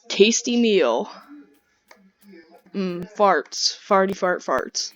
Tasty meal. Farts. Farty fart farts.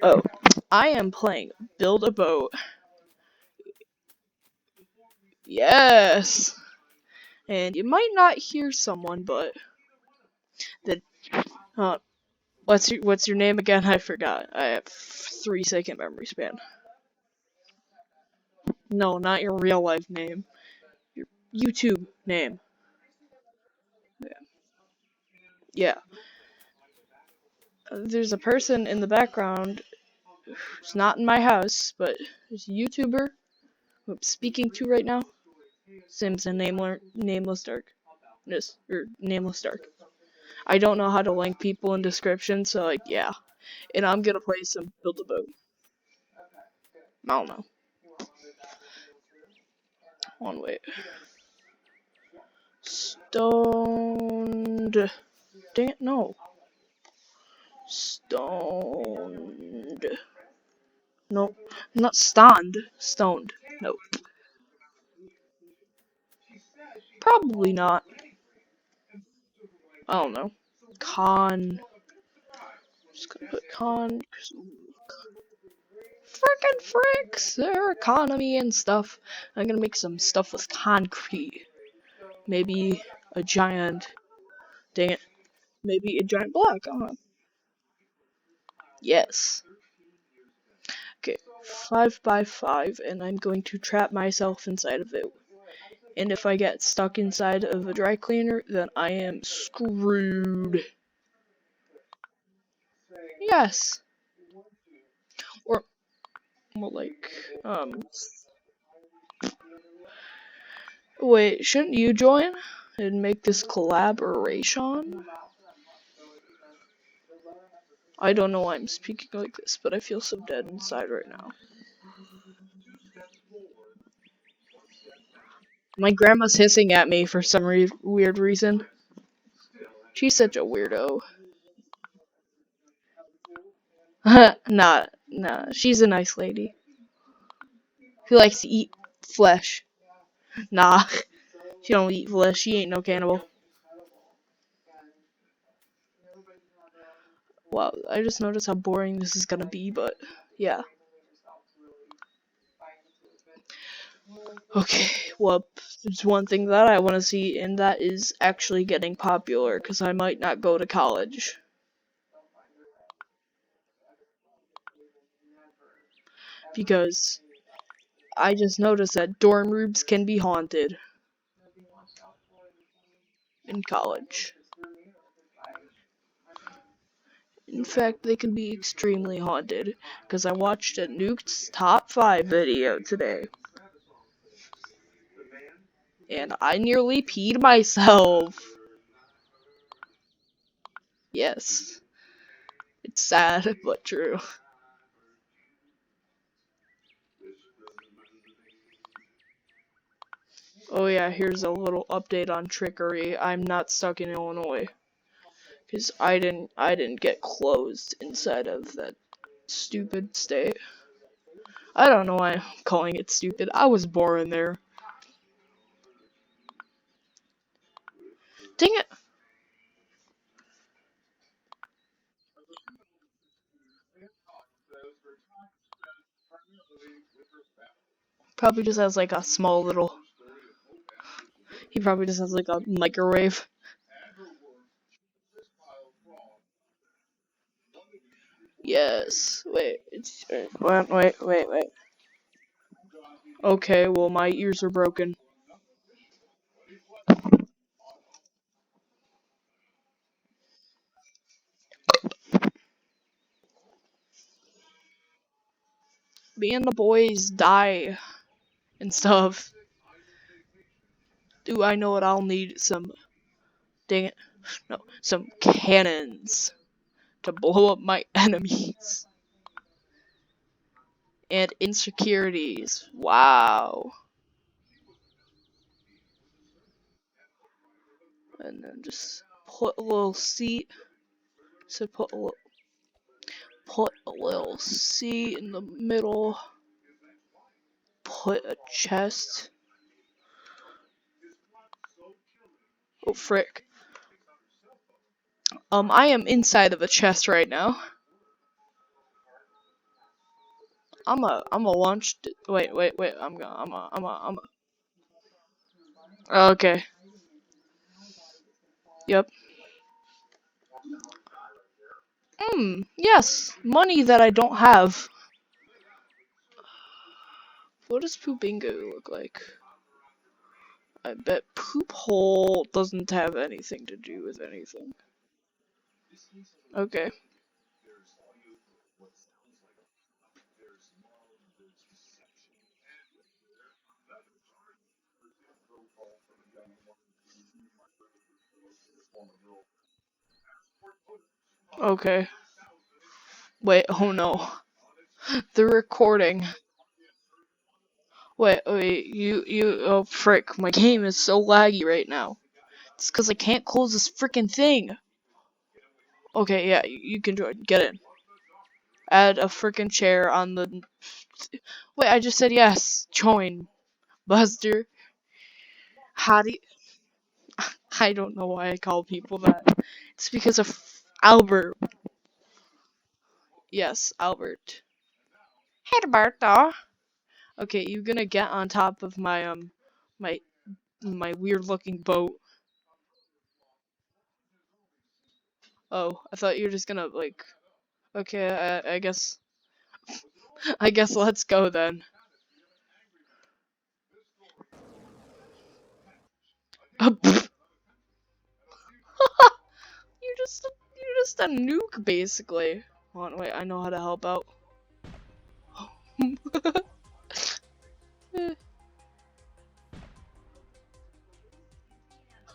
Oh, I am playing Build a Boat. Yes! And you might not hear someone, but the what's your name again? I forgot. I have 3-second memory span. No, not your real life name. Your YouTube name. Yeah. There's a person in the background who's not in my house, but there's a YouTuber who I'm speaking to right now. Sims and nameless darkness or nameless dark. I don't know how to link people in description, so like yeah. And I'm gonna play some Build a Boat. I don't know. One wait. Stoned. Dang it, no. Stoned. No, not stoned. Stoned. No. Probably not. I don't know. Con. Just gonna put con. Frickin' fricks! Their economy and stuff. I'm gonna make some stuff with concrete. Maybe a giant. Dang it. Maybe a giant block. I don't know. Yes. Okay, 5 by 5, and I'm going to trap myself inside of it. And if I get stuck inside of a dry cleaner, then I am screwed. Yes. Or more like, wait, shouldn't you join and make this collaboration? I don't know why I'm speaking like this, but I feel so dead inside right now. My grandma's hissing at me for some weird reason. She's such a weirdo. Nah, she's a nice lady who likes to eat flesh. Nah, she don't eat flesh. She ain't no cannibal. Wow, I just noticed how boring this is gonna be, but yeah. Okay, well, there's one thing that I want to see, and that is actually getting popular, because I might not go to college. Because I just noticed that dorm rooms can be haunted in college. In fact, they can be extremely haunted, because I watched a Nuke's Top 5 video today. And I nearly peed myself. Yes. It's sad, but true. Oh yeah, here's a little update on trickery. I'm not stuck in Illinois. Because I didn't get closed inside of that stupid state. I don't know why I'm calling it stupid. I was born there. Dang it! Probably just has like a small little. He probably just has like a microwave. Yes. Wait. Wait. Okay, well my ears are broken. Me and the boys die and stuff. Do I know what I'll need? Some. Dang it. No. Some cannons to blow up my enemies. And insecurities. Wow. And then just put a little seat. So put a little seat in the middle. Put a chest. Oh frick. I am inside of a chest right now. I'm a launch. Wait. Okay. Yep. Yes. Money that I don't have. What does Poopingo look like? I bet Poop Hole doesn't have anything to do with anything. Okay. Okay. Wait, oh no. The recording. Wait, oh frick, my game is so laggy right now. It's cause I can't close this frickin' thing. Okay, yeah, you can join. Get in. Add a frickin' chair on the. Wait, I just said yes. Join. Buster. How do you... I don't know why I call people that. It's because of Albert. Yes, Albert. Hey, Alberto. Okay, you're gonna get on top of my my weird looking boat. Oh, I thought you were just gonna like. Okay, I guess. I guess let's go then. You're just a nuke basically. Hold on, wait, I know how to help out.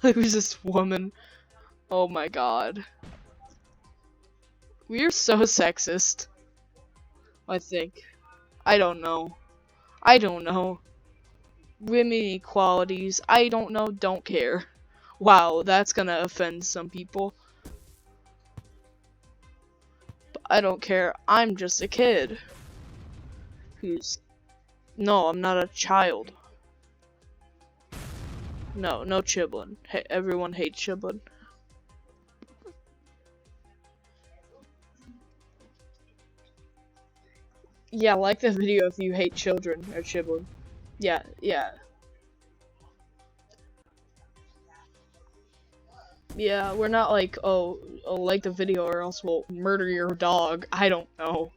Who's this woman? Oh my god. We are so sexist. I think. I don't know. I don't know. Women equalities. I don't know. Don't care. Wow, that's gonna offend some people. But I don't care. I'm just a kid. Who's... No, I'm not a child. No, no chiblin. Hey, everyone hates chiblin. Yeah, like the video if you hate children or chiblin. Yeah. Yeah, we're not like, oh, like the video or else we'll murder your dog. I don't know.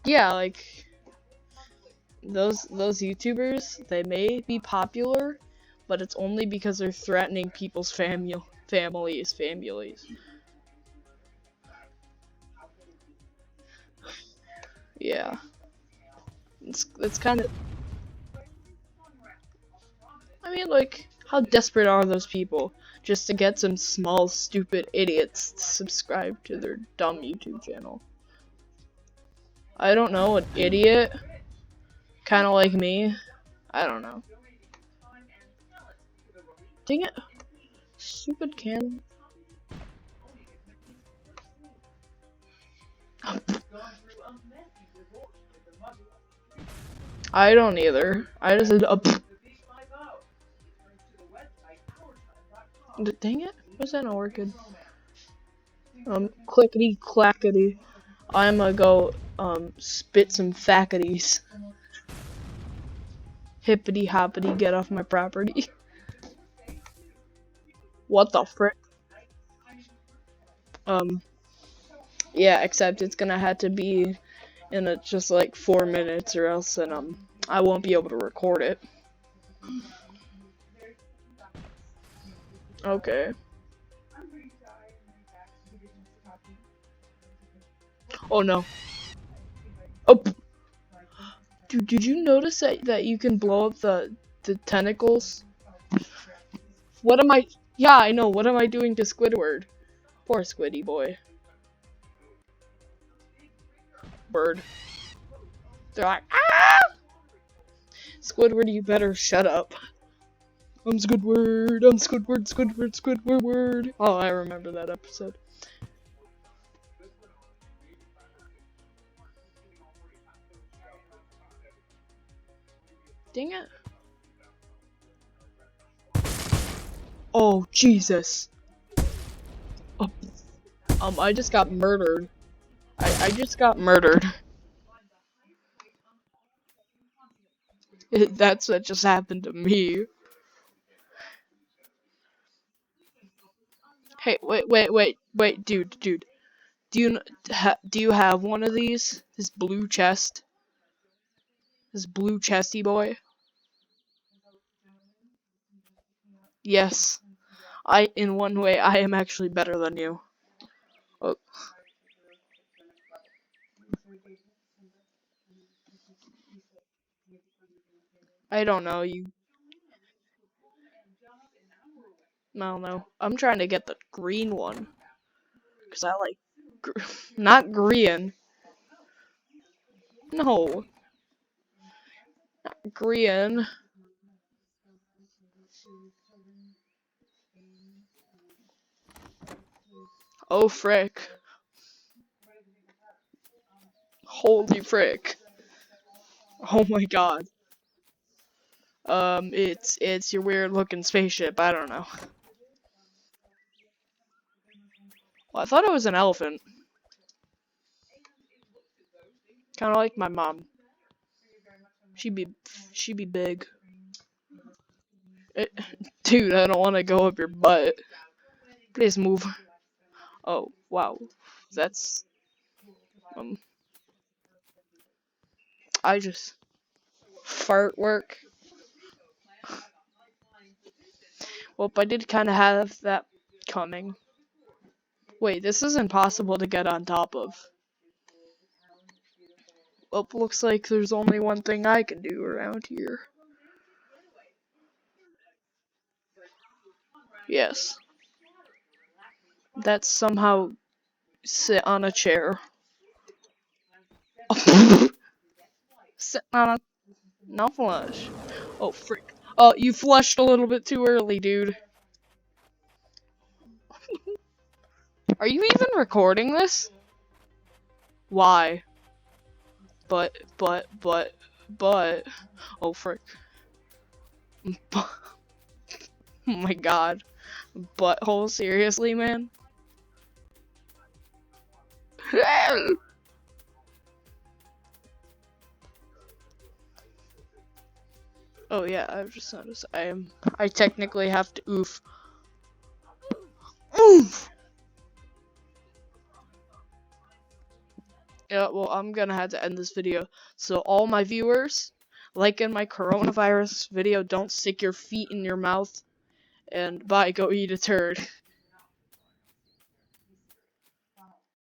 Yeah, like those YouTubers, they may be popular, but it's only because they're threatening people's families. Yeah. It's kind of... I mean, like, how desperate are those people just to get some small stupid idiots to subscribe to their dumb YouTube channel? I don't know, an idiot, kind of like me. I don't know. Dang it, stupid can. I don't either. I just said dang it, why's that not working? Clickety clackety. I'm gonna go spit some fackities. Hippity hoppity, get off my property. What the frick? Um, yeah, except it's gonna have to be in just like 4 minutes, or else then I won't be able to record it. Okay. Oh no. Oh, dude, did you notice that you can blow up the tentacles? What am I? Yeah, I know. What am I doing to Squidward? Poor Squiddy boy. Bird. They're like, ah! Squidward, you better shut up. I'm Squidward. I'm Squidward. Oh, I remember that episode. Dang it. Oh, Jesus. I just got murdered. I just got murdered. That's what just happened to me. Hey, wait, dude. Do you have one of these? This blue chest? This blue chesty boy? Yes. In one way, I am actually better than you. Oh, I don't know, I don't know. I'm trying to get the green one. Because I like. Gr not green. No. Green. Oh, frick. Holy frick. Oh my god. It's your weird looking spaceship. I don't know. Well, I thought it was an elephant. Kind of like my mom. She be she be big. It, dude, I don't want to go up your butt. Please move. Oh wow, that's um. I just fart work. Well, I did kind of have that coming. Wait, this is impossible to get on top of. Well, looks like there's only one thing I can do around here. Yes, that's somehow sit on a chair. Sit on a no flush. Oh frick. Oh, you flushed a little bit too early, dude. Are you even recording this? Why? But. Oh frick. Oh my god. Butthole, seriously, man? Oh yeah, I've just noticed I technically have to oof. Oof! Yeah, well, I'm gonna have to end this video. So all my viewers, like in my coronavirus video, don't stick your feet in your mouth, and bye, go eat a turd.